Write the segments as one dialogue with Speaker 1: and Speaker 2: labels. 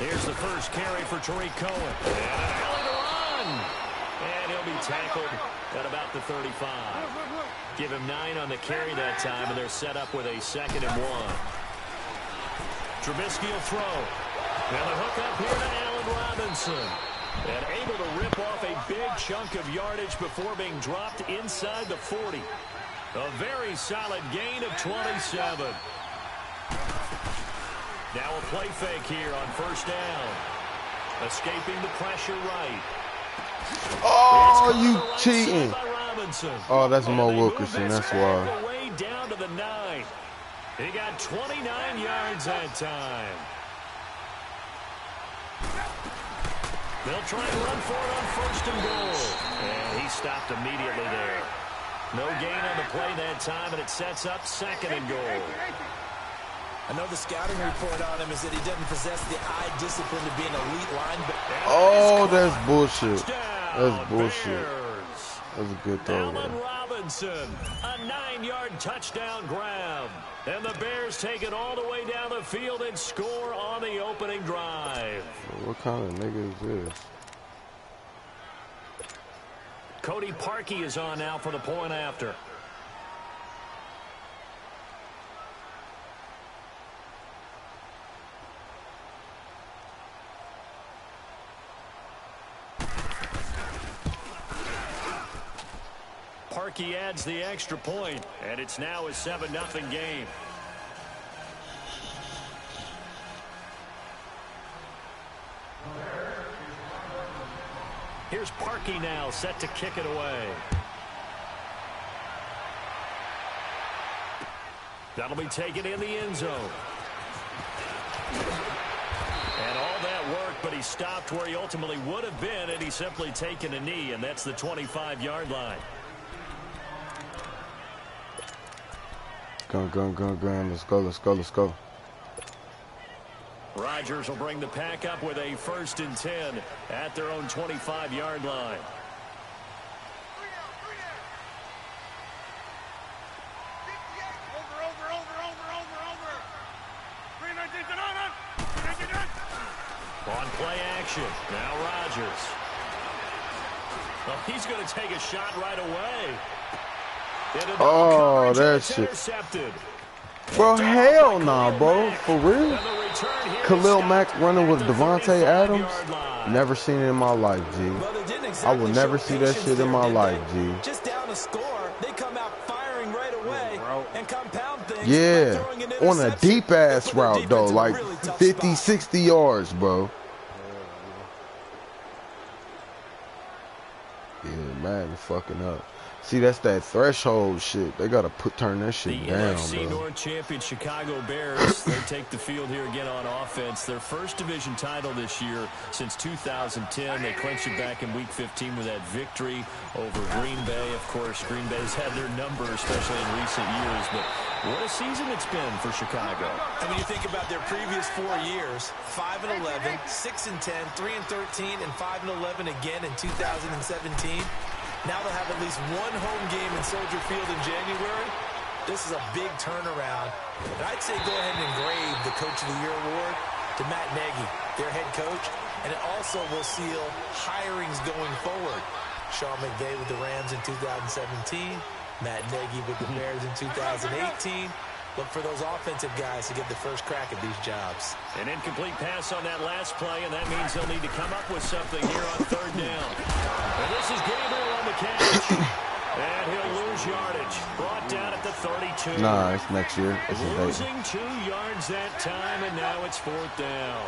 Speaker 1: Here's the first carry for Tariq Cohen. And an alley to run. And he'll be tackled at about the 35. Give him 9 on the carry that time, and they're set up with a 2nd and 1. Trubisky will throw. And the hook up here to Allen Robinson. And able to rip off a big chunk of yardage before being dropped inside the 40. A very solid gain of 27. Now a play fake here on 1st down. Escaping the pressure right.
Speaker 2: Oh, you cheating. Oh, that's Mo Wilkerson. That's why.
Speaker 1: Way down to the 9. He got 29 yards that time. They'll try and run for it on 1st and goal. And he stopped immediately there. No gain on the play that time, and it sets up 2nd and goal.
Speaker 3: I know the scouting report on him is that he doesn't possess the eye discipline to be an elite linebacker.
Speaker 2: Oh, that's bullshit. That's bullshit. That's a good throw.
Speaker 1: Allen Robinson, a 9-yard touchdown grab. And the Bears take it all the way down the field and score on the opening drive.
Speaker 2: What kind of nigga is this?
Speaker 1: Cody Parkey is on now for the point after. Parkey adds the extra point, and it's now a 7-0 game. Here's Parkey now, set to kick it away. That'll be taken in the end zone. And all that work, but he stopped where he ultimately would have been, and he's simply taken a knee, and that's the 25-yard line.
Speaker 2: Go. Let's go.
Speaker 1: Rodgers will bring the pack up with a 1st and 10 at their own 25-yard line. On play action, now Rodgers. Well, he's going to take a shot right away.
Speaker 2: Oh, that shit. Bro, hell nah, bro. For real? Khalil Mack running with Devontae Adams? Never seen it in my life, G. I will never see that shit in my life, G.
Speaker 3: Just down a score, they come out firing right away and compound things.
Speaker 2: Yeah, on a deep-ass route, though, like 50, 60 yards, bro. Yeah, man, fucking up. See, that's that threshold shit. They gotta turn that shit down,
Speaker 1: NFC
Speaker 2: bro.
Speaker 1: North champion Chicago Bears, they take the field here again on offense. Their first division title this year since 2010. They clinched it back in Week 15 with that victory over Green Bay. Of course, Green Bay's had their number, especially in recent years. But what a season it's been for Chicago.
Speaker 3: I mean, you think about their previous 4 years: 5-11, 6-10, 3-13, and 5-11 again in 2017. Now they'll have at least one home game in Soldier Field in January. This is a big turnaround. And I'd say go ahead and engrave the Coach of the Year award to Matt Nagy, their head coach. And it also will seal hirings going forward. Sean McVay with the Rams in 2017. Matt Nagy with the Bears in 2018. Look for those offensive guys to get the first crack at these jobs.
Speaker 1: An incomplete pass on that last play, and that means they'll need to come up with something here on 3rd down. And this is Gabriel on the catch. And he'll lose yardage. Brought down at the 32.
Speaker 2: Nah, it's next year. It's
Speaker 1: losing 2 yards that time, and now it's 4th down.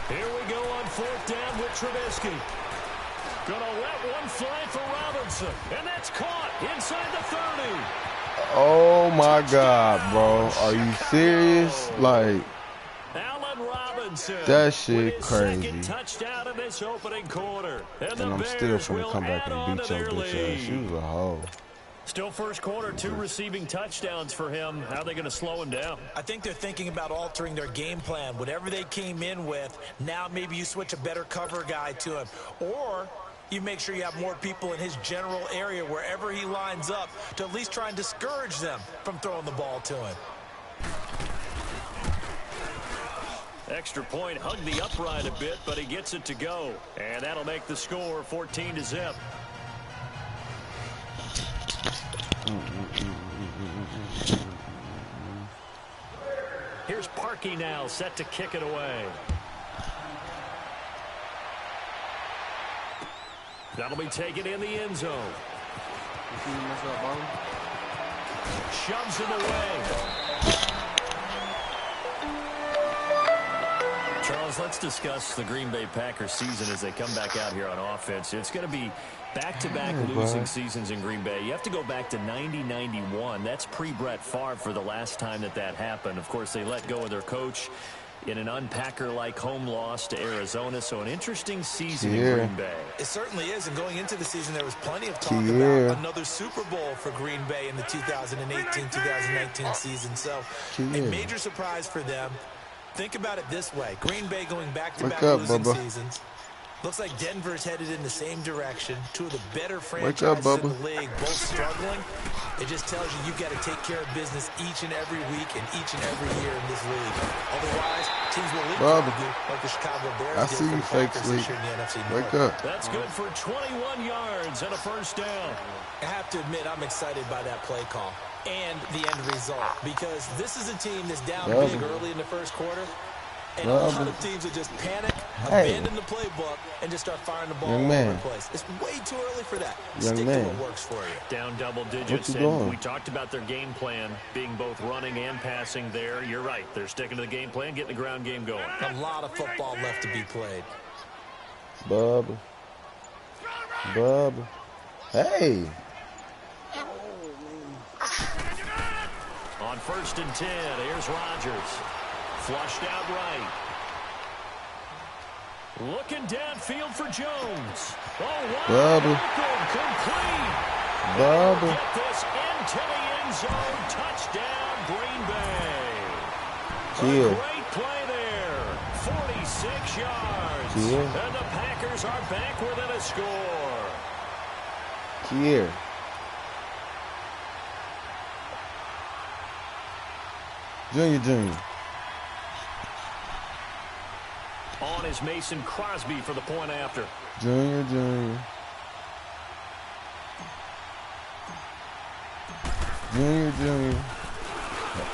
Speaker 1: Here we go on 4th down with Trubisky. Gonna let one fly for Robinson. And that's caught inside the 30.
Speaker 2: Oh, my God, bro. Are you serious? Like,
Speaker 1: Allen Robinson
Speaker 2: that shit crazy.
Speaker 1: Touchdown in this opening quarter. And
Speaker 2: I'm still finna come back and beat your bitch ass. You was a hoe.
Speaker 1: Still first quarter, 2 receiving touchdowns for him. How are they going to slow him down?
Speaker 3: I think they're thinking about altering their game plan. Whatever they came in with, now maybe you switch a better cover guy to him. Or you make sure you have more people in his general area wherever he lines up to at least try and discourage them from throwing the ball to him.
Speaker 1: Extra point, hugged the upright a bit, but he gets it to go. And that'll make the score 14-0. Here's Parkey now, set to kick it away. That'll be taken in the end zone. Shoves him away. Charles, let's discuss the Green Bay Packers season as they come back out here on offense. It's going to be back-to-back losing seasons in Green Bay. You have to go back to 90-91. That's pre-Brett Favre for the last time that happened. Of course, they let go of their coach in an unpacker-like home loss to Arizona. So an interesting season in Green Bay.
Speaker 3: It certainly is. And going into the season, there was plenty of talk about another Super Bowl for Green Bay in the 2018-2019 season. So a major surprise for them. Think about it this way. Green Bay going back-to-back losing seasons. Looks like Denver's headed in the same direction. Two of the better franchises in the league, both struggling. It just tells you you've got to take care of business each and every week and each and every year in this league. Otherwise, teams will leak you like the Chicago Bears
Speaker 2: I see you fake sleep. Wake up.
Speaker 1: That's good for 21 yards and a first down.
Speaker 3: I have to admit, I'm excited by that play call and the end result, because this is a team that's down big early in the first quarter. And a lot of teams will just panic, abandon the playbook, and just start firing the ball all over the place. It's way too early for that. Stick to what works for you.
Speaker 1: Down double digits, and we talked about their game plan being both running and passing there. You're right. They're sticking to the game plan, getting the ground game going.
Speaker 3: A lot of football left to be played.
Speaker 2: Bubba. Hey.
Speaker 1: On 1st and 10, here's Rodgers. Flushed out right. Looking downfield for Jones. Oh, wide open, complete. Get this into the end zone. Touchdown, Green Bay. A great play there. 46 yards. And the Packers are back within a score.
Speaker 2: Junior.
Speaker 1: On is Mason Crosby for the point after.
Speaker 2: Junior.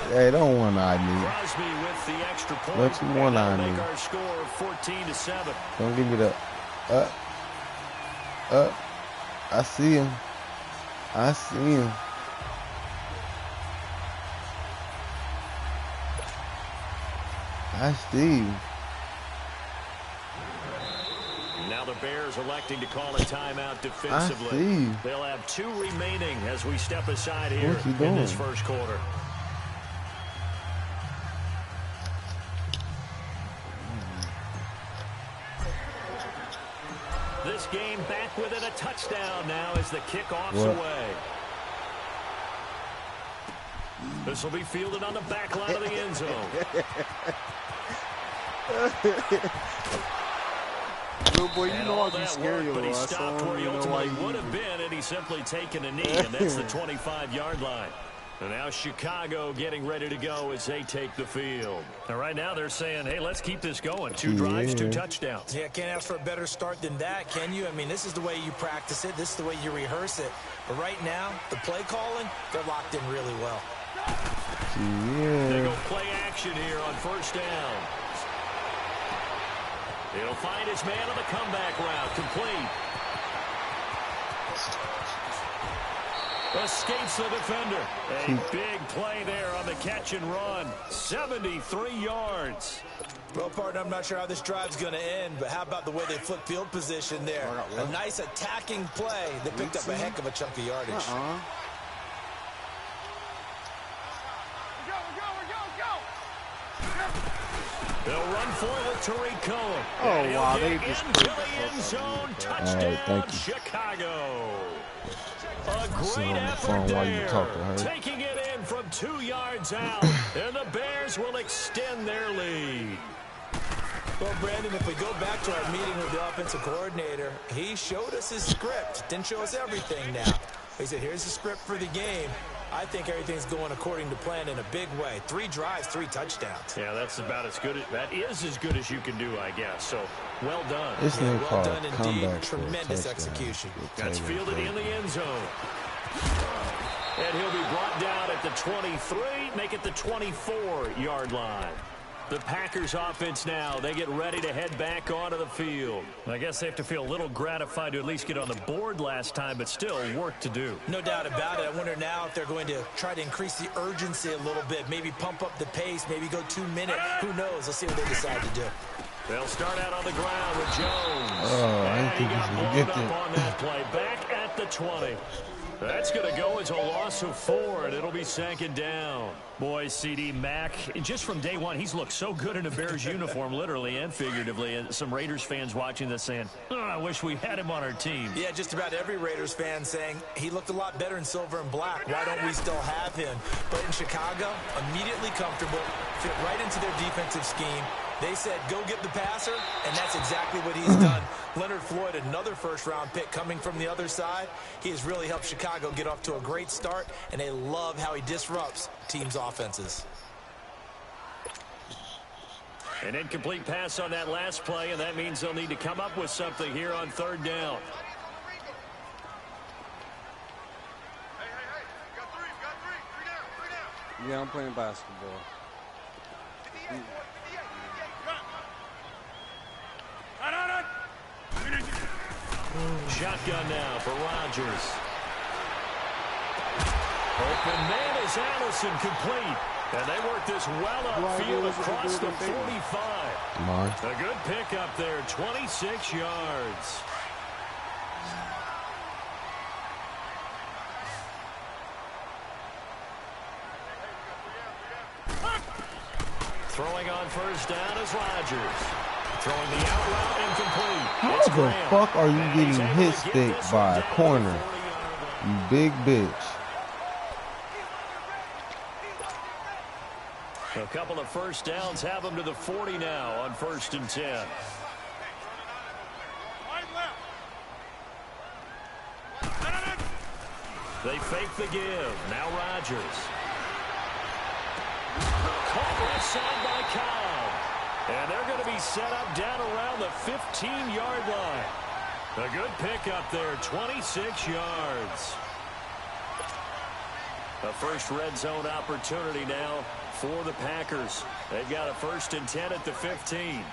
Speaker 2: Hey, don't one-eye me.
Speaker 1: Crosby with the extra point.
Speaker 2: Don't you one-eye me.
Speaker 1: Make our score 14-7.
Speaker 2: Don't give it up. I see him. I see him.
Speaker 1: Now the Bears electing to call a timeout defensively. They'll have 2 remaining as we step aside here in this first quarter. This game back within a touchdown now as the kickoff's away. This will be fielded on the back line of the end zone.
Speaker 4: Little boy, you know I'll be scary,
Speaker 1: but he stopped where he ultimately would have been, and he's simply taken a knee, and that's the 25-yard line. And now Chicago getting ready to go as they take the field. And right now they're saying, hey, let's keep this going. 2 drives, 2 touchdowns.
Speaker 3: Yeah, can't ask for a better start than that, can you? I mean, this is the way you practice it. This is the way you rehearse it. But right now, the play calling, they're locked in really well.
Speaker 1: They go play action here on 1st down. He'll find his man on the comeback route. Complete. Escapes the defender. A big play there on the catch and run. 73 yards.
Speaker 3: Well, partner, I'm not sure how this drive's going to end, but how about the way they flip field position there? A nice attacking play that picked up a heck of a chunk of yardage.
Speaker 1: They'll run for it with Tariq Cohen.
Speaker 4: Oh, wow, they just
Speaker 1: into the end zone. Touchdown, Chicago. A great effort there. Taking it in from 2 yards out. And the Bears will extend their lead.
Speaker 3: Well, Brandon, if we go back to our meeting with the offensive coordinator, he showed us his script. Didn't show us everything now. He said, here's the script for the game. I think everything's going according to plan in a big way. 3 drives, 3 touchdowns.
Speaker 1: Yeah, that's about as good. That is as good as you can do, I guess. So, well done.
Speaker 3: Well done indeed. Tremendous execution.
Speaker 1: That's fielded in the end zone. And he'll be brought down at the 23, make it the 24-yard line. The Packers offense now, they get ready to head back onto the field. I guess they have to feel a little gratified to at least get on the board last time, but still work to do.
Speaker 3: No doubt about it. I wonder now if they're going to try to increase the urgency a little bit, maybe pump up the pace, maybe go 2 minutes. Who knows? Let's see what they decide to do.
Speaker 1: They'll start out on the ground with Jones.
Speaker 2: I think he's going to get
Speaker 1: there. On that play, back at the 20. That's going to go as a loss of 4, and it'll be 2nd down. Boy, CD Mack, just from day one, he's looked so good in a Bears uniform, literally and figuratively. And some Raiders fans watching this saying, oh, I wish we had him on our team.
Speaker 3: Yeah, just about every Raiders fan saying he looked a lot better in silver and black. Why don't we still have him? But in Chicago, immediately comfortable, fit right into their defensive scheme. They said, go get the passer, and that's exactly what he's done. Leonard Floyd, another first-round pick coming from the other side. He has really helped Chicago get off to a great start, and they love how he disrupts teams' offenses.
Speaker 1: An incomplete pass on that last play, and that means they'll need to come up with something here on 3rd down.
Speaker 4: Yeah, I'm playing basketball.
Speaker 1: Shotgun now for Rodgers. Open man is Allison, complete. And they work this well upfield across the 45. A good pickup there, 26 yards. Throwing on 1st down is Rodgers. Throwing the out route incomplete.
Speaker 2: How the fuck are you getting hit stick by a corner? You big bitch.
Speaker 1: A couple of 1st downs have them to the 40 now on 1st and 10. They fake the give. Now Rodgers. Caught left side by Cobb. And they're going to be set up down around the 15-yard line. A good pickup there, 26 yards. A first red zone opportunity now for the Packers. They've got a 1st and 10 at the 15.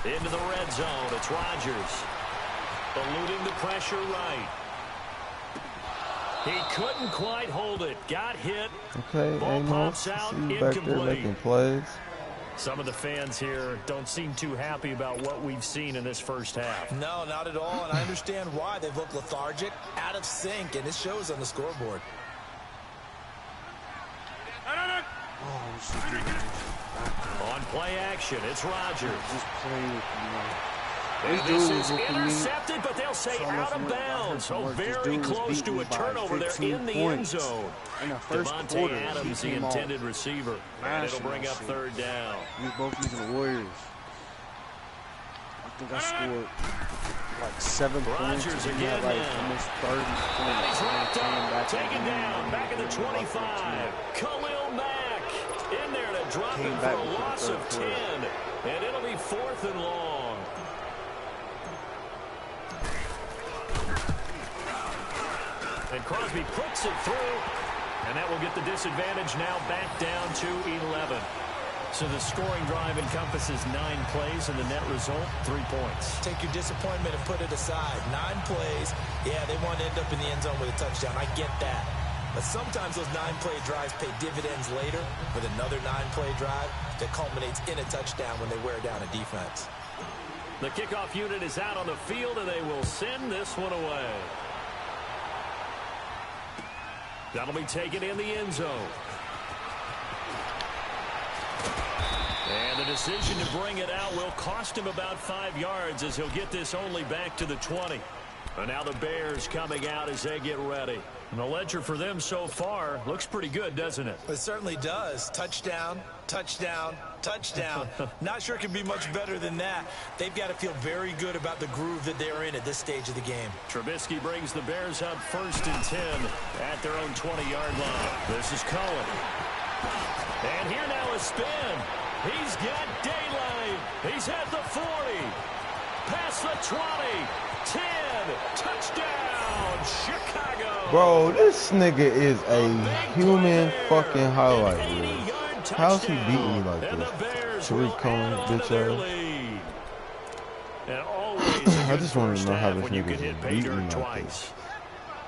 Speaker 1: Into the red zone, it's Rodgers. Eluding the pressure right. He couldn't quite hold it. Got hit.
Speaker 2: Okay,
Speaker 1: ball pops out,
Speaker 2: see you back there making plays.
Speaker 1: Some of the fans here don't seem too happy about what we've seen in this first half.
Speaker 3: No, not at all, and I understand why. They've looked lethargic, out of sync, and it shows on the scoreboard.
Speaker 1: On play action, it's Rodgers.
Speaker 4: Just playing with
Speaker 1: This is intercepted, but they'll say out of bounds. So very close to a turnover there in the end zone. Devontae Adams, the intended receiver. And it'll bring up 3rd down.
Speaker 4: These both using Warriors. I think I scored like 7 points.
Speaker 1: Rodgers again
Speaker 4: like
Speaker 1: now.
Speaker 4: almost 30 points.
Speaker 1: And he's wrapped up, taken down, back at the 25. Khalil Mack in there to drop him for a loss of 10. And it'll be 4th and long. And Crosby puts it through, and that will get the disadvantage now back down to 11. So the scoring drive encompasses 9 plays, and the net result, 3 points.
Speaker 3: Take your disappointment and put it aside. 9 plays. Yeah, they want to end up in the end zone with a touchdown. I get that. But sometimes those 9-play drives pay dividends later with another 9-play drive that culminates in a touchdown when they wear down a defense.
Speaker 1: The kickoff unit is out on the field, and they will send this one away. That'll be taken in the end zone. And the decision to bring it out will cost him about 5 yards as he'll get this only back to the 20. And now the Bears coming out as they get ready. And the ledger for them so far looks pretty good, doesn't it?
Speaker 3: It certainly does. Touchdown, touchdown, touchdown. Not sure it can be much better than that. They've got to feel very good about the groove that they're in at this stage of the game.
Speaker 1: Trubisky brings the Bears up 1st and 10 at their own 20-yard line. This is Cohen. And here now a spin. He's got daylight. He's at the 40. Past the 20. 10. Touchdown, Chicago.
Speaker 2: Bro, this nigga is a human fucking highlight reel. How's he beating me like this? Tariq Cohen, bitch ass. I just want to know how this nigga is beating me like this.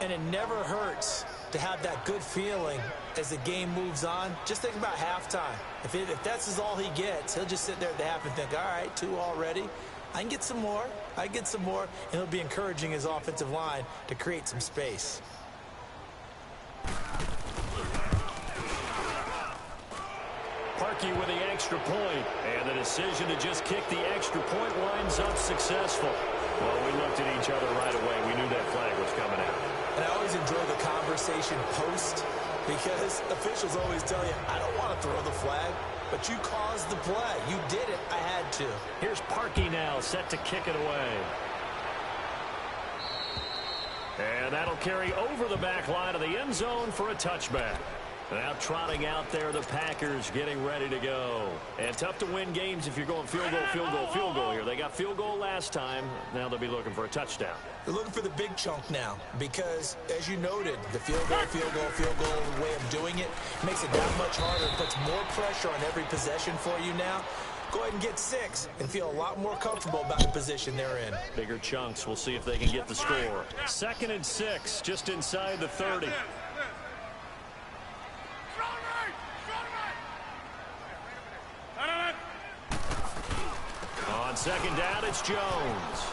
Speaker 3: And it never hurts to have that good feeling as the game moves on. Just think about halftime. If that's all he gets, he'll just sit there at the half and think, all right, 2 already. I can get some more. I can get some more. And he'll be encouraging his offensive line to create some space.
Speaker 1: Parkey with the extra point. And the decision to just kick the extra point winds up successful. Well, we looked at each other right away. We knew that flag was coming out.
Speaker 3: And I always enjoy the conversation post because officials always tell you, I don't want to throw the flag. But you caused the play. You did it. I had to.
Speaker 1: Here's Parkey now, set to kick it away. And that'll carry over the back line of the end zone for a touchback. Now trotting out there, the Packers getting ready to go. And tough to win games if you're going field goal, field goal, field goal here. They got field goal last time. Now they'll be looking for a touchdown.
Speaker 3: They're looking for the big chunk now because, as you noted, the field goal, field goal, field goal way of doing it makes it that much harder and puts more pressure on every possession for you now. Go ahead and get 6 and feel a lot more comfortable about the position they're in.
Speaker 1: Bigger chunks. We'll see if they can get the score. 2nd and 6, just inside the 30. On 2nd down, it's Jones.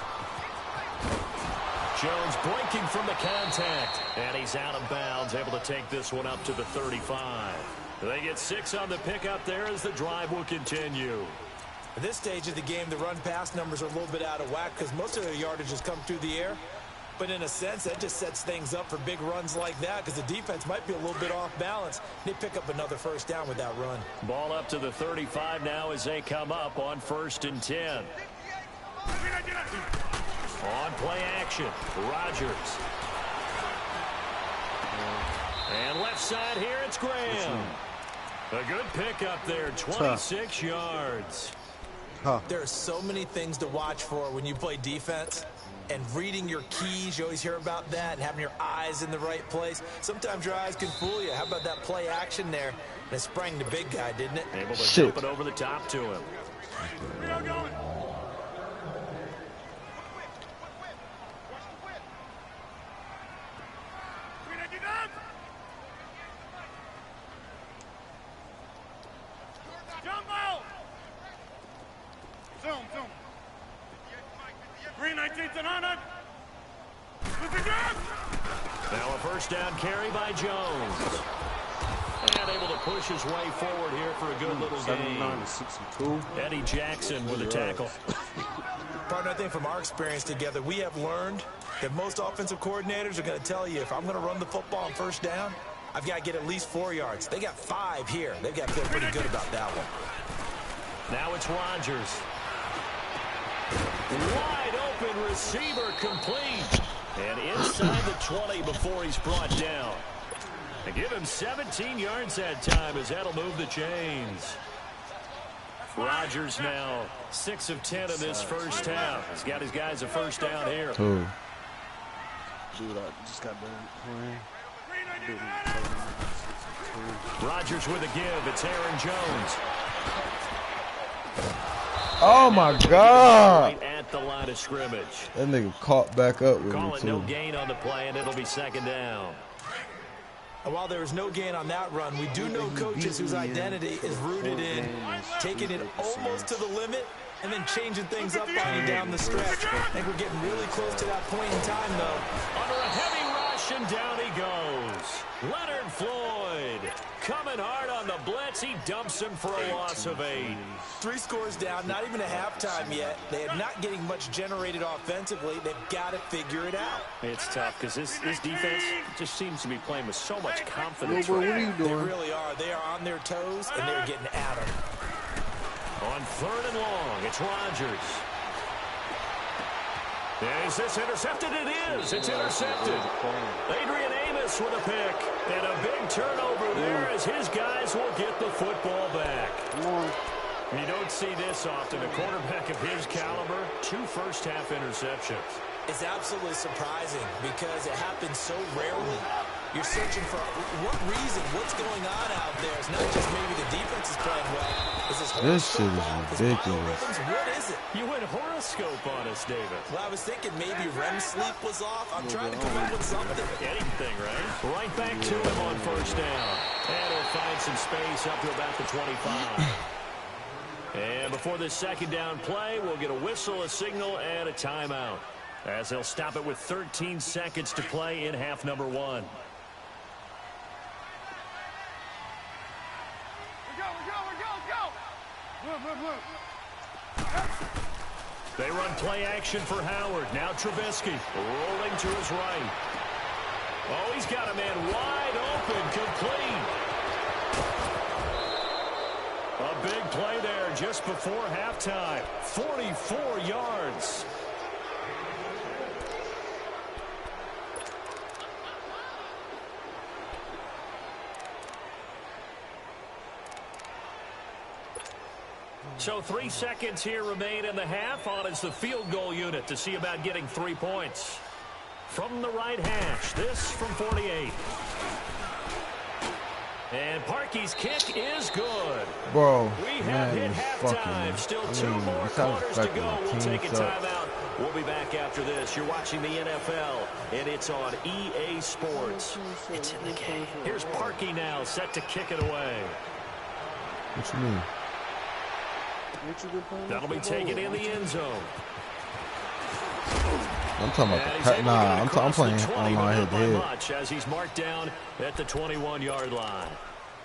Speaker 1: Jones blinking from the contact. And he's out of bounds, able to take this one up to the 35. They get 6 on the pickup there as the drive will continue.
Speaker 3: At this stage of the game, the run-pass numbers are a little bit out of whack because most of their yardage has come through the air. But in a sense, that just sets things up for big runs like that because the defense might be a little bit off balance. They pick up another 1st down with that run.
Speaker 1: Ball up to the 35 now as they come up on 1st and 10. On play action, Rodgers. And left side here, it's Graham. A good pickup there, 26 yards.
Speaker 3: There are so many things to watch for when you play defense. And reading your keys, you always hear about that, and having your eyes in the right place. Sometimes your eyes can fool you. How about that play action there? And it sprang the big guy, didn't it?
Speaker 1: Able to jump it over the top to him. Now a 1st down carry by Jones. And able to push his way forward here for a good little gain. Eddie Jackson with a tackle.
Speaker 3: Partner, I think from our experience together, we have learned that most offensive coordinators are going to tell you, if I'm going to run the football on 1st down, I've got to get at least 4 yards. They got 5 here. They've got to feel pretty good about that one.
Speaker 1: Now it's Rodgers. Wide open receiver complete. And inside the 20 before he's brought down. And give him 17 yards that time as that'll move the chains. Rodgers now 6 of 10 in this 1st half. He's got his guys a 1st down here.
Speaker 4: Dude, I just got done playing.
Speaker 1: Rodgers with a give. It's Aaron Jones.
Speaker 2: Oh my God!
Speaker 1: Right at the line of scrimmage.
Speaker 2: That nigga caught back up with
Speaker 1: Call
Speaker 2: me
Speaker 1: it
Speaker 2: too.
Speaker 1: no gain on the play, and it'll be 2nd down.
Speaker 3: And while there was no gain on that run, we do know coaches whose identity is rooted in taking it almost to the limit and then changing things up on you down the stretch. I think we're getting really close to that point in time, though.
Speaker 1: Under a heavy rush, possession. Down he goes. Leonard Floyd coming hard on the blitz. He dumps him for a loss of 8.
Speaker 3: 3 scores down, not even a halftime yet. They are not getting much generated offensively. They've got to figure it out.
Speaker 1: It's tough because this defense just seems to be playing with so much confidence.
Speaker 4: What are you doing?
Speaker 3: They really are. They are on their toes, and they're getting at them.
Speaker 1: On 3rd and long, it's Rodgers. Is this intercepted? It is. It's intercepted. Adrian Amos with a pick. And a big turnover there as his guys will get the football back. You don't see this often. A quarterback of his caliber, 2 first-half interceptions.
Speaker 3: It's absolutely surprising because it happens so rarely. You're searching for what reason, what's going on out there. It's not just maybe the defense is playing well.
Speaker 2: This shit is ridiculous.
Speaker 3: What is it?
Speaker 1: You went horoscope on us, David.
Speaker 3: Well, I was thinking maybe REM sleep was off. I'm trying to come up with something.
Speaker 1: Anything, right? Right back to him on 1st down. And he'll find some space up to about the 25. And before this 2nd down play, we'll get a whistle, a signal, and a timeout, as they'll stop it with 13 seconds to play in half number 1. They run play action for Howard. Now Trubisky rolling to his right. Oh, he's got a man wide open, complete. A big play there just before halftime. 44 yards. So 3 seconds here remain in the half. On is the field goal unit to see about getting 3 points. From the right hash, this from 48. And Parkey's kick is good.
Speaker 2: Bro,
Speaker 1: we have hit halftime. Still 2 more quarters to go. We'll take a timeout. We'll be back after this. You're watching the NFL, and it's on EA Sports. It's in the game. Here's Parkey now, set to kick it away.
Speaker 2: What you mean?
Speaker 1: That'll be taken in the end zone.
Speaker 2: I'm talking about I'm playing online head-to-head.
Speaker 1: As he's marked down at the 21-yard line.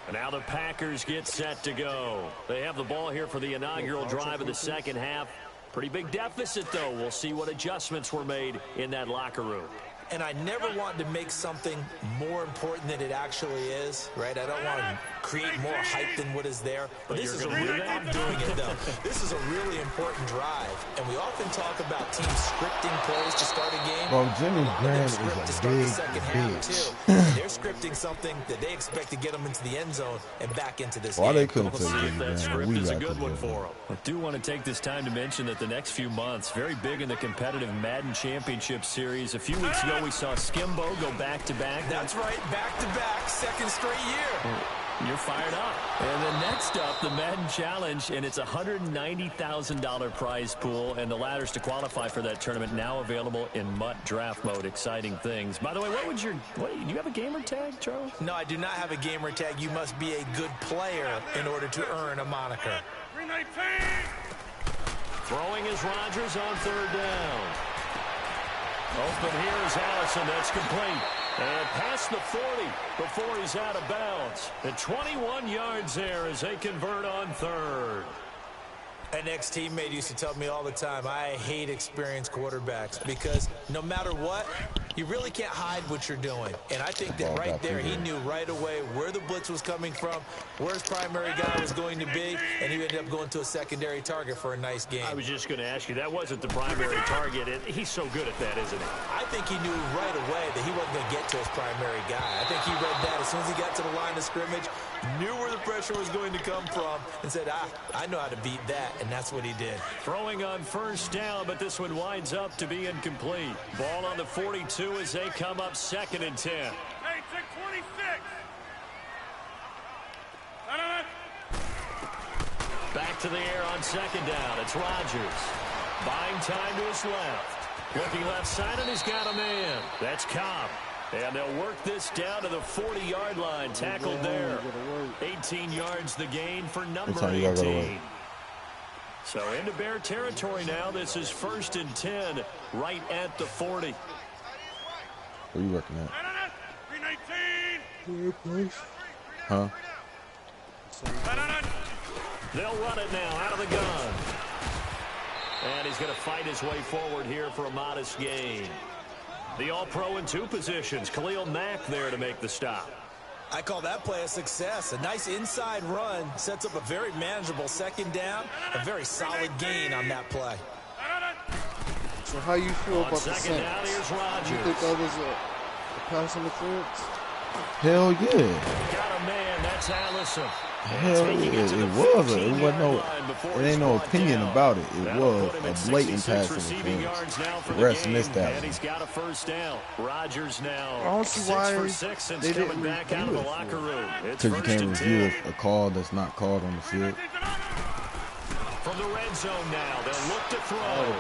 Speaker 1: And now the Packers get set to go. They have the ball here for the inaugural drive of the 2nd half. Pretty big deficit, though. We'll see what adjustments were made in that locker room.
Speaker 3: And I never want to make something more important than it actually is, right? I don't want to create more hype than what is there. But this is a really, I'm doing it though. This is a really important drive. And we often talk about teams scripting plays to start a game.
Speaker 2: Bro, Jimmy Graham is a big bitch.
Speaker 3: They're scripting something that they expect to get them into the end zone and back into this
Speaker 2: Why
Speaker 3: game.
Speaker 2: they couldn't take Jimmy
Speaker 1: That
Speaker 2: Graham?
Speaker 1: script
Speaker 2: We
Speaker 1: is a
Speaker 2: got
Speaker 1: good
Speaker 2: to
Speaker 1: one
Speaker 2: do
Speaker 1: for them. I do want to take this time to mention that the next few months, very big in the competitive Madden Championship Series. A few weeks ago, we saw Skimbo go back-to-back.
Speaker 3: That's right, back-to-back, 2nd straight year.
Speaker 1: You're fired up. And then next up, the Madden Challenge, and it's a $190,000 prize pool, and the ladders to qualify for that tournament now available in MUT draft mode. Exciting things. By the way, do you have a gamer tag, Charles?
Speaker 3: No, I do not have a gamer tag. You must be a good player in order to earn a moniker.
Speaker 1: 319. Throwing is Rodgers on 3rd down. Open here is Allison. That's complete. And past the 40 before he's out of bounds. And 21 yards there as they convert on 3rd.
Speaker 3: An ex-teammate used to tell me all the time, I hate experienced quarterbacks because no matter what, you really can't hide what you're doing. And I think that right there, he knew right away where the blitz was coming from, where his primary guy was going to be, and he ended up going to a secondary target for a nice game.
Speaker 1: I was just going to ask you, that wasn't the primary target. He's so good at that, isn't he?
Speaker 3: I think he knew right away that he wasn't going to get to his primary guy. I think he read that as soon as he got to the line of scrimmage, knew where the pressure was going to come from, and said, I know how to beat that, and that's what he did.
Speaker 1: Throwing on 1st down, but this one winds up to be incomplete. Ball on the 42 as they come up 2nd and 10.
Speaker 5: Hey, check 26.
Speaker 1: Back to the air on 2nd down. It's Rodgers. Buying time to his left. Looking left side, and he's got a man. That's Cobb. And they'll work this down to the 40-yard line. Tackled there. 18 yards the gain for number 18. So into Bear territory now. This is 1st and 10 right at the 40.
Speaker 2: Where you working at? Huh?
Speaker 1: They'll run it now out of the gun. And he's going to fight his way forward here for a modest gain. The All-Pro in 2 positions. Khalil Mack there to make the stop.
Speaker 3: I call that play a success. A nice inside run sets up a very manageable second down. A very solid gain on that play.
Speaker 4: So how you feel about the
Speaker 1: second down, here's Rodgers.
Speaker 4: You think that was a pass interference?
Speaker 2: Hell yeah.
Speaker 1: Got a man, that's Allison.
Speaker 2: Hell yeah, it was. It wasn't no. There ain't no opinion about it. It was a blatant pass interference. The rest missed that.
Speaker 1: And he's got a first down. Rodgers now.
Speaker 4: I don't see why
Speaker 1: 6 for 6 since
Speaker 4: they
Speaker 1: coming
Speaker 4: didn't
Speaker 1: back out of the locker room. It's
Speaker 2: Because you
Speaker 1: first
Speaker 2: can't
Speaker 1: and
Speaker 2: review
Speaker 1: 10.
Speaker 2: a call that's not called on the field.
Speaker 1: From the red zone now, they'll look to throw.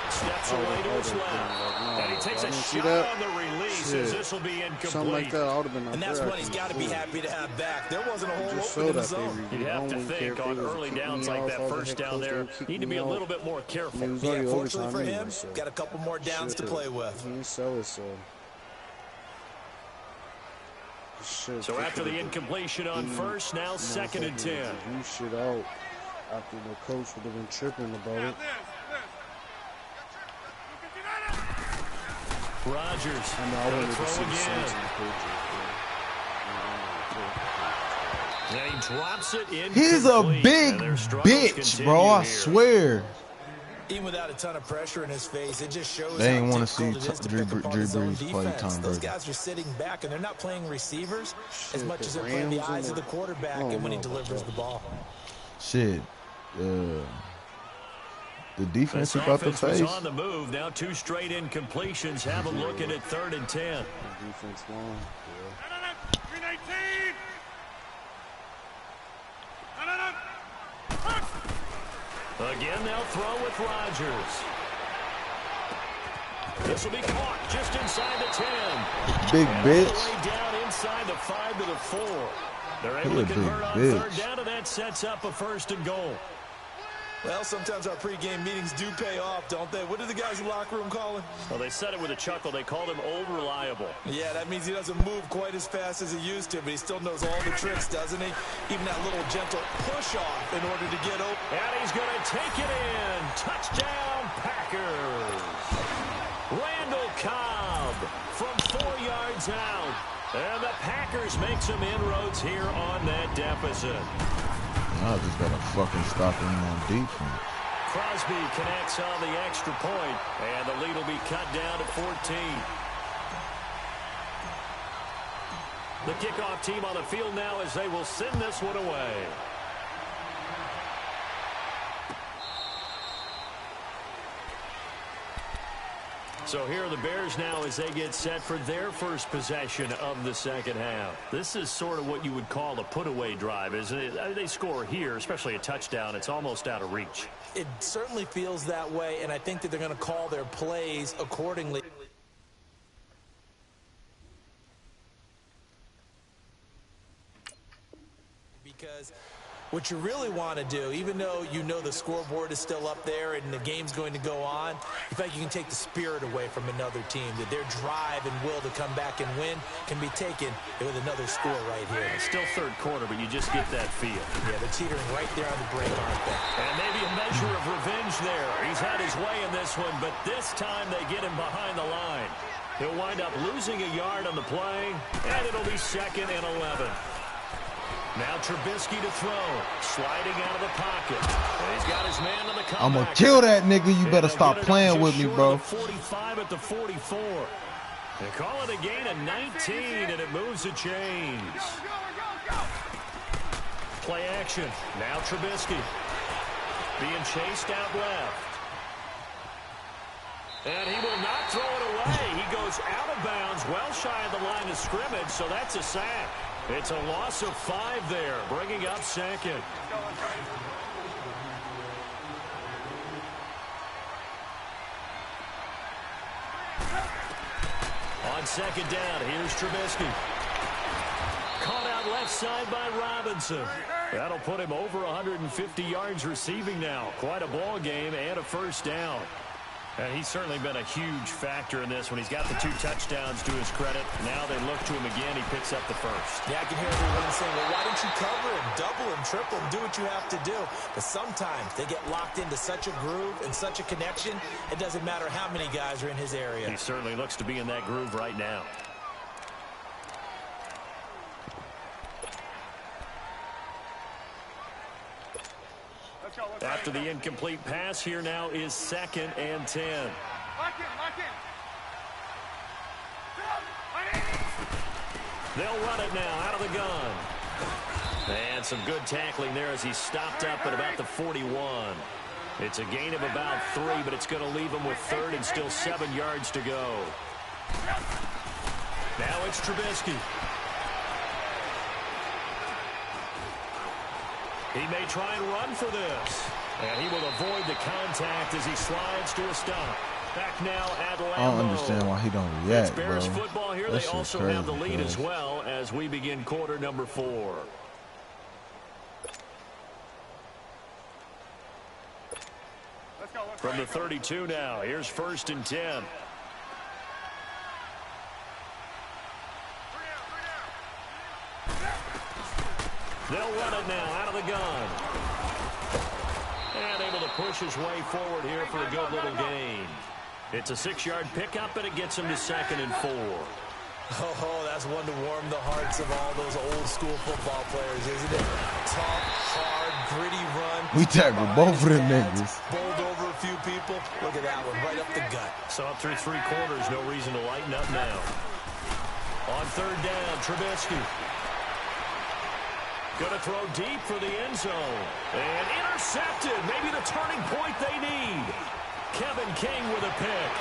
Speaker 1: Steps away to his left. And he takes a shot on the release as this will be incomplete.
Speaker 4: Something like that ought to have been.
Speaker 3: And that's what he's got to be happy to have back. There wasn't a whole open in the zone.
Speaker 1: You'd have to think on early downs like that first down there, need to be a little bit more careful.
Speaker 3: Yeah, fortunately for him, got a couple more downs to play with.
Speaker 4: He didn't sell it, so.
Speaker 1: So after the incompletion on first, now 2nd and 10.
Speaker 4: You shit out after the coach would have been tripping about it.
Speaker 1: Rodgers.
Speaker 4: I know, I wanted to
Speaker 1: throw
Speaker 4: see the
Speaker 1: again.
Speaker 4: sense in the coaches.
Speaker 1: And he drops it in.
Speaker 2: He's a big bitch, bro. I swear.
Speaker 3: Even without a ton of pressure in his face, it just shows
Speaker 2: They
Speaker 3: how
Speaker 2: ain't want to
Speaker 3: difficult
Speaker 2: see
Speaker 3: it is to
Speaker 2: Drew
Speaker 3: pick apart his own
Speaker 2: Brees play
Speaker 3: defense.
Speaker 2: Tom
Speaker 3: Those
Speaker 2: Brady.
Speaker 3: guys are sitting back, and they're not playing receivers as much
Speaker 4: the
Speaker 3: as they're playing the
Speaker 4: Rams
Speaker 3: eyes
Speaker 4: and
Speaker 3: of the quarterback
Speaker 4: I don't
Speaker 3: and when he
Speaker 4: know about
Speaker 3: delivers
Speaker 4: that.
Speaker 3: the ball.
Speaker 2: Shit. The defense
Speaker 1: This
Speaker 2: about to
Speaker 1: offense was
Speaker 2: face.
Speaker 1: on the move. Now 2 straight incompletions have him looking at 3rd and 10.
Speaker 4: The defense line.
Speaker 1: Again, they'll throw with Rodgers. This will be caught just inside the 10.
Speaker 2: Big
Speaker 1: And
Speaker 2: bitch.
Speaker 1: all the way down inside the 5 to the 4. They're
Speaker 2: He
Speaker 1: able
Speaker 2: a
Speaker 1: to
Speaker 2: big
Speaker 1: convert on
Speaker 2: bitch.
Speaker 1: 3rd down, and that sets up a 1st and goal.
Speaker 3: Well, sometimes our pregame meetings do pay off, don't they? What did the guys in the locker room call him?
Speaker 1: Well, they said it with a chuckle. They called him Old Reliable.
Speaker 3: Yeah, that means he doesn't move quite as fast as he used to, but he still knows all the tricks, doesn't he? Even that little gentle push-off in order to get open.
Speaker 1: And he's going to take it in. Touchdown, Packers. Randall Cobb from 4 yards out. And the Packers make some inroads here on that deficit.
Speaker 2: I just gotta fucking stop him on defense.
Speaker 1: Crosby connects on the extra point, and the lead will be cut down to 14. The kickoff team on the field now as they will send this one away. So here are the Bears now as they get set for their first possession of the second half. This is sort of what you would call a put-away drive, isn't it? They score here, especially a touchdown. It's almost out of reach.
Speaker 3: It certainly feels that way, and I think that they're going to call their plays accordingly. Because what you really want to do, even though you know the scoreboard is still up there and the game's going to go on, you feel like you can take the spirit away from another team, that their drive and will to come back and win can be taken with another score right here.
Speaker 1: It's still third quarter, but you just get that feel.
Speaker 3: Yeah, they're teetering right there on the brink, aren't they?
Speaker 1: And maybe a measure of revenge there. He's had his way in this one, but this time they get him behind the line. He'll wind up losing a yard on the play, and it'll be 2nd and 11. Now Trubisky to throw, sliding out of the pocket. And he's got his man on the comeback.
Speaker 2: I'm gonna kill that nigga. You better stop playing with me, bro.
Speaker 1: 45 at the 44. They call it a gain of 19, and it moves the chains. Play action. Now Trubisky being chased out left. And he will not throw it away. He goes out of bounds, well shy of the line of scrimmage, so that's a sack. It's a loss of 5 there, bringing up 2nd. On 2nd down, here's Trubisky. Caught out left side by Robinson. That'll put him over 150 yards receiving now. Quite a ball game and a first down. And he's certainly been a huge factor in this when he's got the 2 touchdowns to his credit. Now they look to him again. He picks up the first.
Speaker 3: Yeah, I can hear everyone saying, well, why don't you cover him, double him, triple him, do what you have to do. But sometimes they get locked into such a groove and such a connection, it doesn't matter how many guys are in his area.
Speaker 1: He certainly looks to be in that groove right now. After the incomplete pass, here now is 2nd and 10. They'll run it now out of the gun. And some good tackling there as he stopped up at about the 41. It's a gain of about 3, but it's going to leave him with 3rd and still 7 yards to go. Now it's Trubisky. He may try and run for this. And he will avoid the contact as he slides to a stop. Back now at Lambeau.
Speaker 2: I don't understand why he don't react, bro.
Speaker 1: Bears football here. They also have the lead as well as we begin quarter number 4. From the 32 now, here's 1st and 10. They'll run it now out of the gun. And able to push his way forward here for a good little gain. It's a 6-yard pickup, and it gets him to 2nd and 4.
Speaker 3: Oh, that's one to warm the hearts of all those old-school football players, isn't it? Tough, hard, gritty run.
Speaker 2: We tackled both of them niggas.
Speaker 3: Bowled over a few people. Look at that one, right up the gut.
Speaker 1: So up through 3 quarters, no reason to lighten up now. On 3rd down, Trubisky. Going to throw deep for the end zone. And intercepted. Maybe the turning point they need. Kevin King with a pick.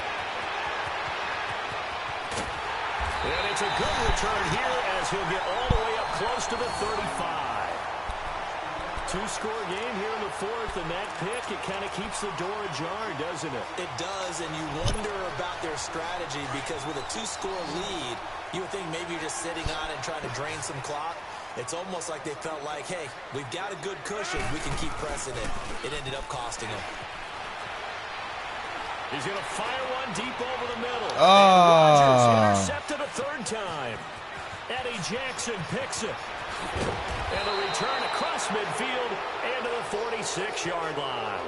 Speaker 1: And it's a good return here as he'll get all the way up close to the 35. 2-score game here in the 4th, and that pick, it kind of keeps the door ajar, doesn't it?
Speaker 3: It does, and you wonder about their strategy because with a 2-score lead, you would think maybe you're just sitting on and trying to drain some clock. It's almost like they felt like, hey, we've got a good cushion. We can keep pressing it. It ended up costing them.
Speaker 1: He's going to fire one deep over the middle. Rodgers intercepted a 3rd time. Eddie Jackson picks it. And the return across midfield and to the 46-yard line.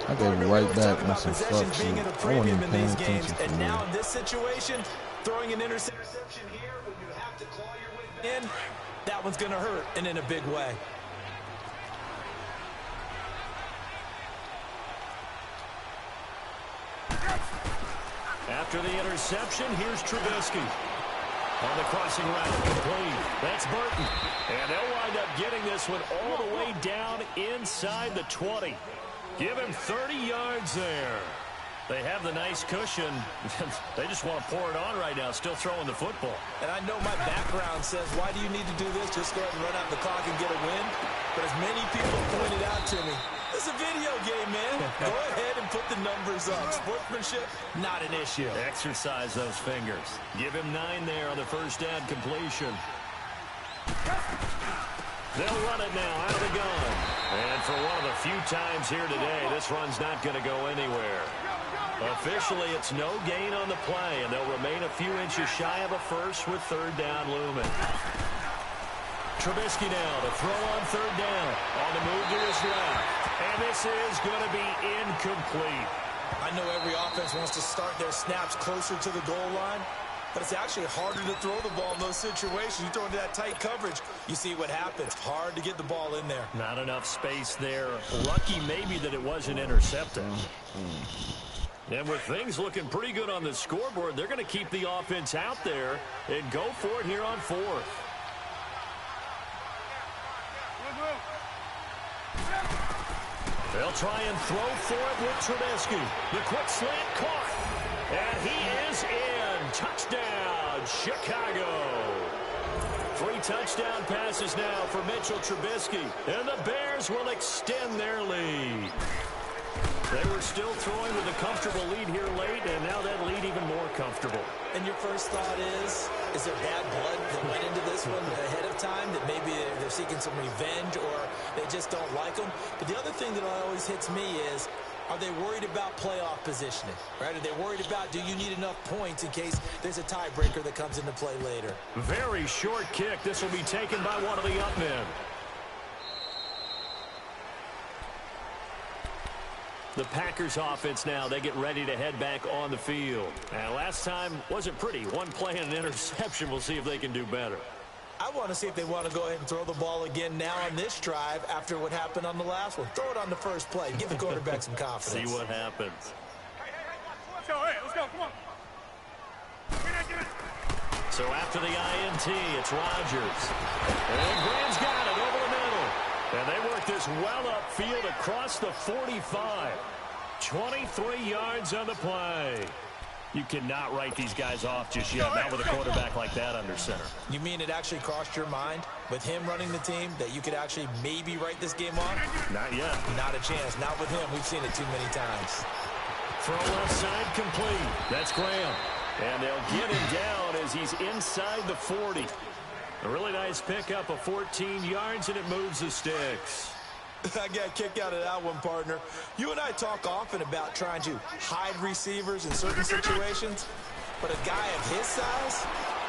Speaker 2: I gave it right back on some stuff.
Speaker 3: Being in a premium in these games, and now in this situation, throwing an interception here when you have to claw your way in, that one's going to hurt, and in a big way.
Speaker 1: After the interception, here's Trubisky. On the crossing route, complete. That's Burton. And they'll wind up getting this one all the way down inside the 20. Give him 30 yards there. They have the nice cushion. They just want to pour it on right now, still throwing the football.
Speaker 3: And I know my background says, why do you need to do this? Just go ahead and run out the clock and get a win. But as many people pointed out to me, this is a video game, man. Go ahead and put the numbers up. Sportsmanship, not an issue.
Speaker 1: Exercise those fingers. Give him 9 there on the 1st down completion. They'll run it now out of the gun. And for one of the few times here today, this run's not going to go anywhere. Officially, it's no gain on the play, and they'll remain a few inches shy of a first with 3rd down looming. Trubisky now to throw on 3rd down. On the move to his left. And this is going to be incomplete.
Speaker 3: I know every offense wants to start their snaps closer to the goal line, but it's actually harder to throw the ball in those situations. You throw into that tight coverage, you see what happens. Hard to get the ball in there.
Speaker 1: Not enough space there. Lucky maybe that it wasn't intercepted. And with things looking pretty good on the scoreboard, they're going to keep the offense out there and go for it here on 4th. They'll try and throw for it with Trubisky. The quick slant caught. And he is in. Touchdown, Chicago. 3 touchdown passes now for Mitchell Trubisky. And the Bears will extend their lead. They were still throwing with a comfortable lead here late, and now that lead even more comfortable.
Speaker 3: And your first thought is there bad blood that went into this one ahead of time, that maybe they're seeking some revenge or they just don't like them? But the other thing that always hits me is Are they worried about playoff positioning, right? Are they worried about, do you need enough points in case there's a tiebreaker that comes into play later?
Speaker 1: Very short kick. This will be taken by one of the up men. The Packers offense now, they get ready to head back on the field. And last time wasn't pretty. One play and an interception. We'll see if they can do better.
Speaker 3: I want to see if they want to go ahead and throw the ball again now on this drive after what happened on the last one. Throw it on the first play. Give the quarterback some confidence.
Speaker 1: See what happens.
Speaker 5: Let's go. Come on.
Speaker 1: So after the INT, it's Rodgers. And Graham's got it over the middle. And they work this well upfield across the 45. 23 yards on the play. You cannot write these guys off just yet, not with a quarterback like that under center.
Speaker 3: You mean it actually crossed your mind with him running the team that you could actually maybe write this game off?
Speaker 1: Not yet.
Speaker 3: Not a chance. Not with him. We've seen it too many times.
Speaker 1: Throw left side complete. That's Graham. And they'll get him down as he's inside the 40. A really nice pickup of 14 yards, and it moves the sticks.
Speaker 3: I got a kick out of that one, partner. You and I talk often about trying to hide receivers in certain situations, but a guy of his size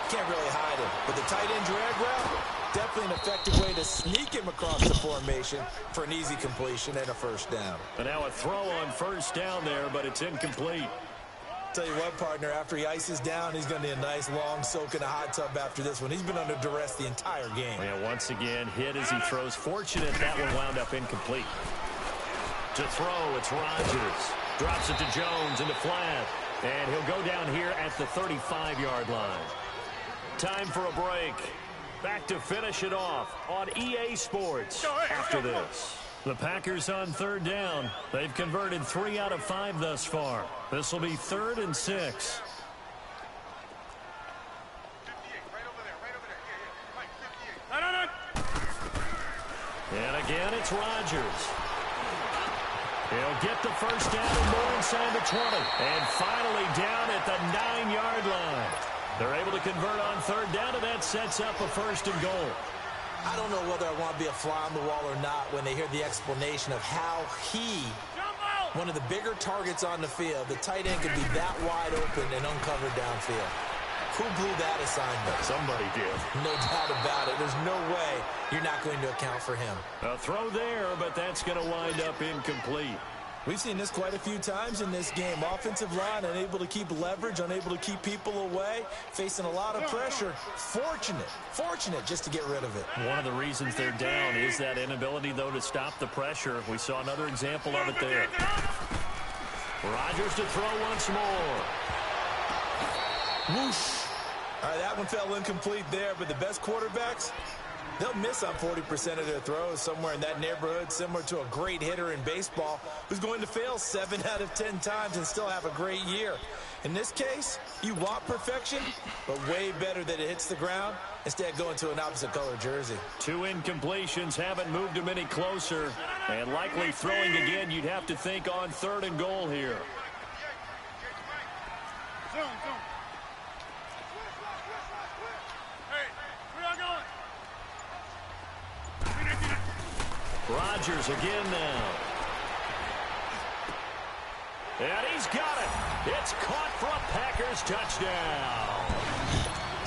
Speaker 3: can't really hide him. But the tight end drag route, definitely an effective way to sneak him across the formation for an easy completion and a first down.
Speaker 1: And now a throw on first down there, but it's incomplete.
Speaker 3: Tell you what, partner, after he ices down, he's going to need a nice long soak in a hot tub after this one. He's been under duress the entire game.
Speaker 1: Yeah, once again, hit as he throws. Fortunate that one wound up incomplete. To throw, it's Rodgers. Drops it to Jones into flat. And he'll go down here at the 35-yard line. Time for a break. Back to finish it off on EA Sports after this. The Packers on third down. They've converted 3 out of 5 thus far. This will be 3rd and 6. And again, it's Rodgers. He'll get the first down and more inside the 20. And finally down at the 9-yard line. They're able to convert on third down, and that sets up a 1st and goal.
Speaker 3: I don't know whether I want to be a fly on the wall or not when they hear the explanation of how he, one of the bigger targets on the field, the tight end could be that wide open and uncovered downfield. Who blew that assignment?
Speaker 1: Somebody did.
Speaker 3: No doubt about it. There's no way you're not going to account for him.
Speaker 1: A throw there, but that's going to wind up incomplete.
Speaker 3: We've seen this quite a few times in this game. Offensive line unable to keep leverage, unable to keep people away, facing a lot of pressure. Fortunate just to get rid of it.
Speaker 1: One of the reasons they're down is that inability, though, to stop the pressure. We saw another example of it there. Rodgers to throw once more.
Speaker 3: Whoosh. All right, that one fell incomplete there, but the best quarterbacks, they'll miss on 40% of their throws, somewhere in that neighborhood, similar to a great hitter in baseball who's going to fail 7 out of 10 times and still have a great year. In this case, you want perfection, but way better that it hits the ground instead of going to an opposite color jersey.
Speaker 1: 2 incompletions haven't moved him any closer, and likely throwing again, you'd have to think on 3rd and goal here. Rodgers again now. And he's got it. It's caught for a Packers touchdown.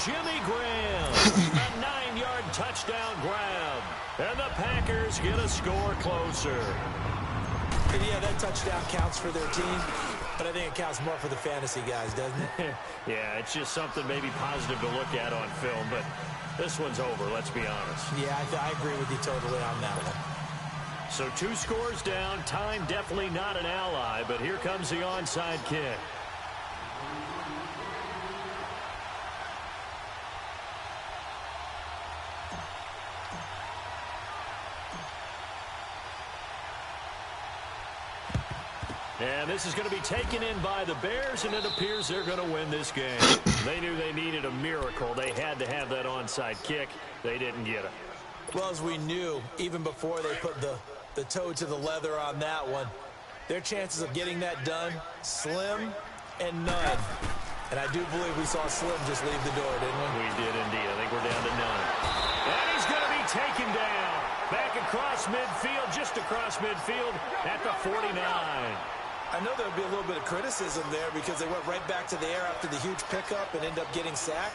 Speaker 1: Jimmy Graham, a 9-yard touchdown grab. And the Packers get a score closer.
Speaker 3: And yeah, that touchdown counts for their team, but I think it counts more for the fantasy guys, doesn't it?
Speaker 1: Yeah, it's just something maybe positive to look at on film, but this one's over, let's be honest.
Speaker 3: Yeah, I agree with you totally on that one.
Speaker 1: So 2 scores down. Time definitely not an ally, but here comes the onside kick. And this is going to be taken in by the Bears, and it appears they're going to win this game. They knew they needed a miracle. They had to have that onside kick. They didn't get it.
Speaker 3: Well, as we knew, even before they put the toe to the leather on that one, their chances of getting that done, slim and none. And I do believe we saw Slim just leave the door, didn't we?
Speaker 1: We did indeed. I think we're down to none. And he's going to be taken down. Back across midfield, just across midfield at the 49.
Speaker 3: I know there would be a little bit of criticism there because they went right back to the air after the huge pickup and end up getting sacked.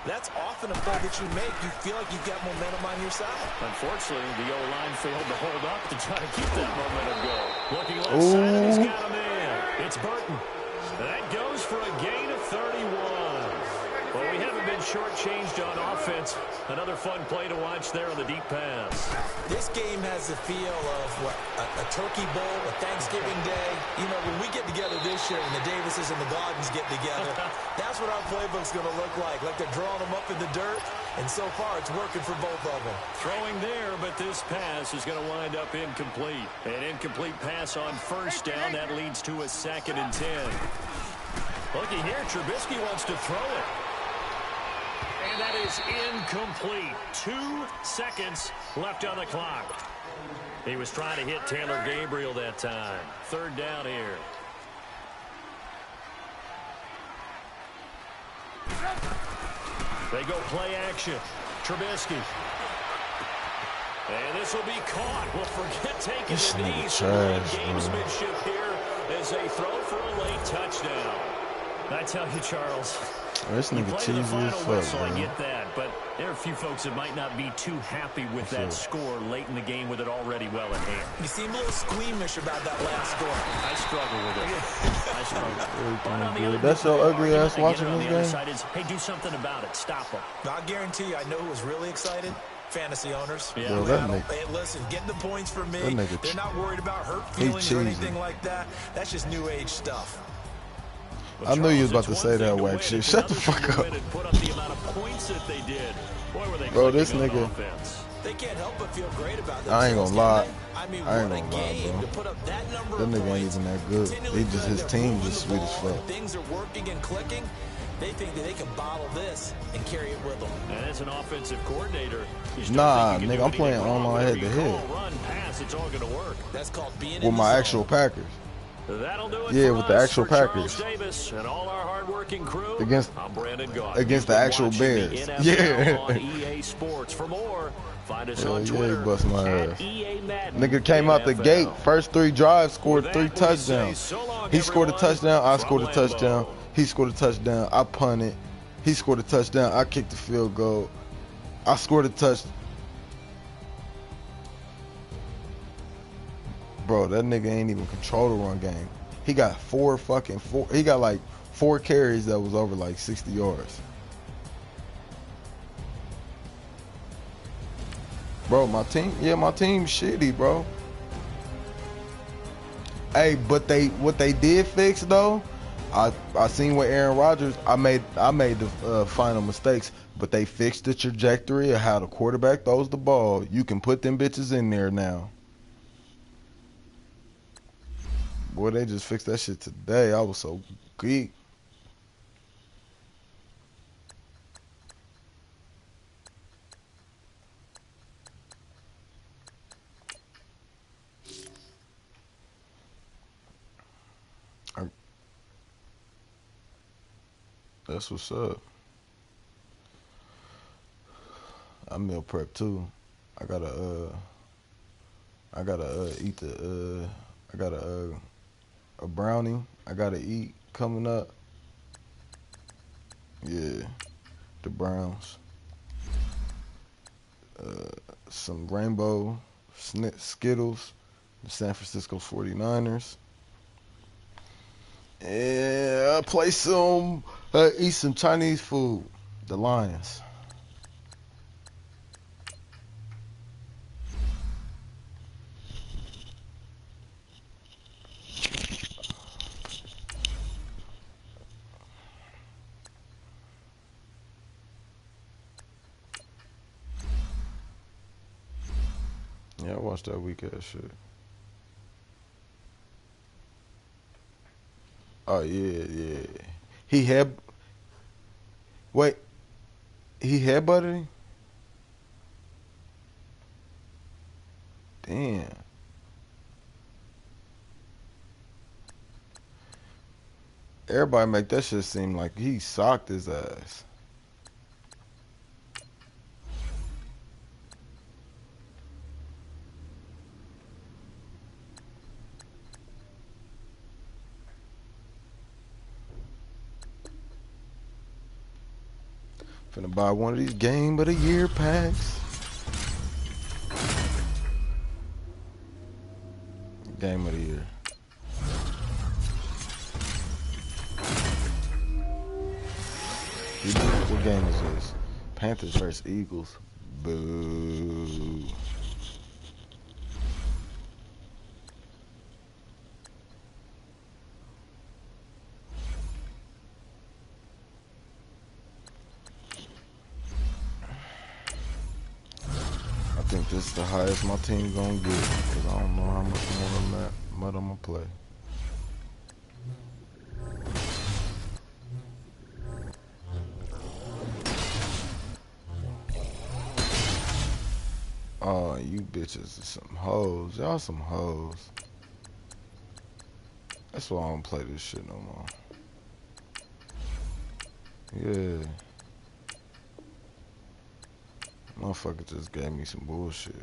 Speaker 3: That's often a play that you make. You feel like you've got momentum on your side.
Speaker 1: Unfortunately, the O-line failed to hold up to try to keep that momentum going. Looking left side, and he's got a man. It's Burton. That goes for a gain of 31. Well, we haven't been shortchanged on offense. Another fun play to watch there on the deep pass.
Speaker 3: This game has the feel of, what, a turkey bowl, a Thanksgiving day. You know, when we get together this year and the Davises and the Gardens get together, that's what our playbook's going to look like. Like they're drawing them up in the dirt, and so far it's working for both of them.
Speaker 1: Throwing there, but this pass is going to wind up incomplete. An incomplete pass on first down. That leads to a 2nd and 10. Looking here, Trubisky wants to throw it. And that is incomplete. 2 seconds left on the clock. He was trying to hit Taylor Gabriel that time. 3rd down here. They go play action. Trubisky. And this will be caught. Well, forget taking the knees. Gamesmanship here as they throw for a late touchdown. I tell you, Charles,
Speaker 2: this nigga cheesy as fuck,
Speaker 1: I get that, but there are a few folks that might not be too happy with that score late in the game with it already well in hand.
Speaker 3: You seem a little squeamish about that last score.
Speaker 1: I struggle with it. I struggle.
Speaker 2: That's so ugly ass watching this game.
Speaker 1: Side is, hey, do something about it. Stop them.
Speaker 3: I guarantee you, I know who was really excited. Fantasy owners.
Speaker 1: Yeah.
Speaker 2: Bro, that nigga,
Speaker 3: hey, listen, getting the points for me. They're not worried about hurt feelings or anything like that. That's just new age stuff.
Speaker 2: I knew you was about to say that whack shit. Shut the fuck up. Bro, this nigga.
Speaker 3: They can't help but feel great about that.
Speaker 2: I ain't gonna lie.
Speaker 3: I mean,
Speaker 2: I ain't
Speaker 3: what a
Speaker 2: gonna lie,
Speaker 3: game
Speaker 2: bro.
Speaker 3: to put up that number
Speaker 2: That
Speaker 3: of
Speaker 2: nigga ain't
Speaker 3: points.
Speaker 2: even that good. He just, his team just sweet as fuck.
Speaker 3: Things are working and clicking. They think that they can bottle this and carry it with them.
Speaker 1: And as an offensive coordinator,
Speaker 2: nah, nigga, I'm playing online head to head.
Speaker 1: Run, pass, it's all gonna work.
Speaker 3: That's called being
Speaker 2: With my actual Packers.
Speaker 1: That'll do it.
Speaker 2: Yeah,
Speaker 1: for
Speaker 2: with the
Speaker 1: us,
Speaker 2: actual
Speaker 1: for
Speaker 2: Packers.
Speaker 1: Charles Davis and all our hard-working crew.
Speaker 2: Against the actual Bears. Yeah.
Speaker 1: On EA Sports. For more, find us on
Speaker 2: Yeah,
Speaker 1: Twitter.
Speaker 2: he bust my ass.
Speaker 1: EA Madden
Speaker 2: Nigga came out the
Speaker 1: NFL.
Speaker 2: gate, first 3 drives, scored 3 touchdowns. He scored a touchdown, I scored a touchdown. He scored a touchdown, I punted. He scored a touchdown, I kicked the field goal. I scored a touchdown. Bro, that nigga ain't even control the run game. He got he got like 4 carries that was over like 60 yards. Bro, my team shitty, bro. Hey, but what they did fix though, I seen with Aaron Rodgers, I made the final mistakes, but they fixed the trajectory of how the quarterback throws the ball. You can put them bitches in there now. Boy, they just fixed that shit today. I was so geek. That's what's up. I meal prep too. I gotta eat the I got a brownie I gotta eat coming up. Yeah, the Browns. Some rainbow Skittles, the San Francisco 49ers. Yeah, play some, eat some Chinese food, the Lions. Yeah, I watched that weak ass shit. Oh yeah. He headbutted him? Damn. Everybody make that shit seem like he socked his ass. Finna buy one of these Game of the Year packs. Game of the Year. What game is this? Panthers versus Eagles. Boo. I think this is the highest my team gonna get, because I don't know how much more I'm gonna play. Oh, you bitches are some hoes. Y'all some hoes. That's why I don't play this shit no more. Yeah. Motherfucker just gave me some bullshit.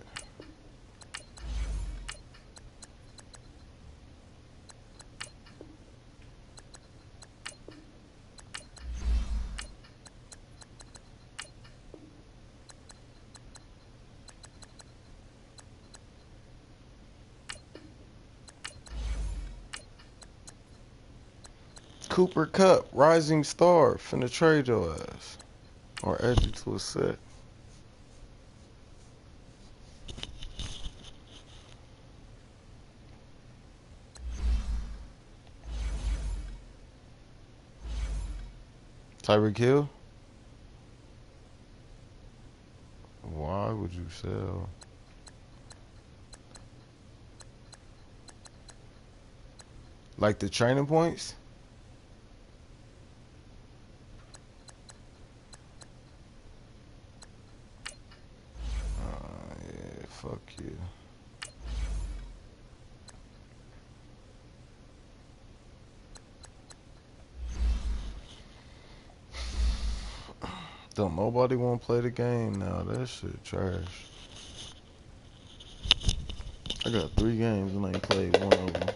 Speaker 2: Cooper Cup, Rising Star, finna trade your ass. Or add you to a set. Tyreek Hill? Why would you sell? Like the training points? Yeah, fuck you. Don't nobody want to play the game now. That shit trash. I got 3 games and I ain't played one of them.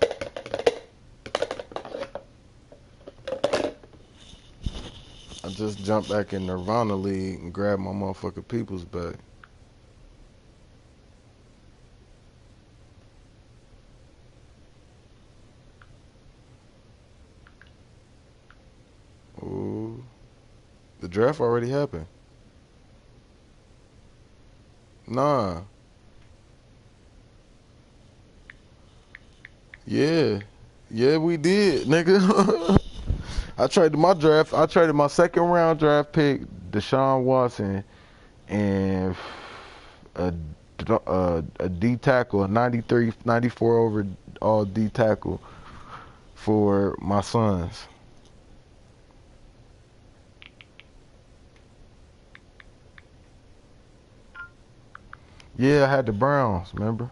Speaker 2: I just jumped back in Nirvana League and grabbed my motherfucking peoples back. Ooh. The draft already happened. Nah. Yeah. Yeah, we did, nigga. I traded my draft. I traded my second round draft pick, Deshaun Watson, and a D tackle, a 93, 94 over all D tackle for my sons. Yeah, I had the Browns, remember?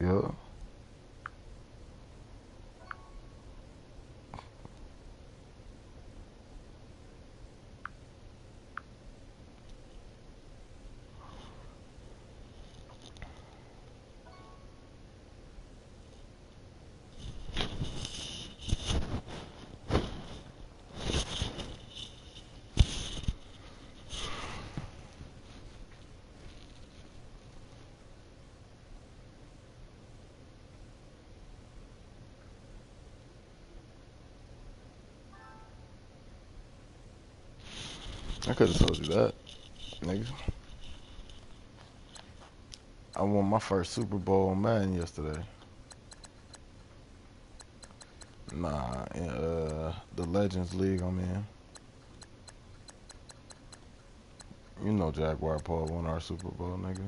Speaker 2: Yeah. I could have told you that, nigga. I won my first Super Bowl on Madden yesterday. Nah, in the Legends League I'm in. You know Jaguar Paul won our Super Bowl, nigga.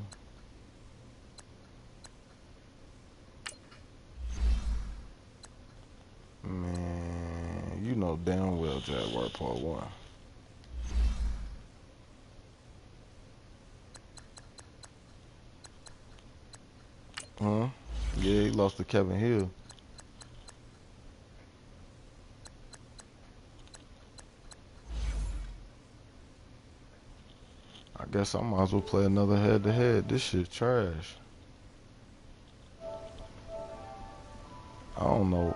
Speaker 2: You know damn well Jaguar Part 1. Huh? Yeah, he lost to Kevin Hill. I guess I might as well play another head-to-head. This shit trash. I don't know.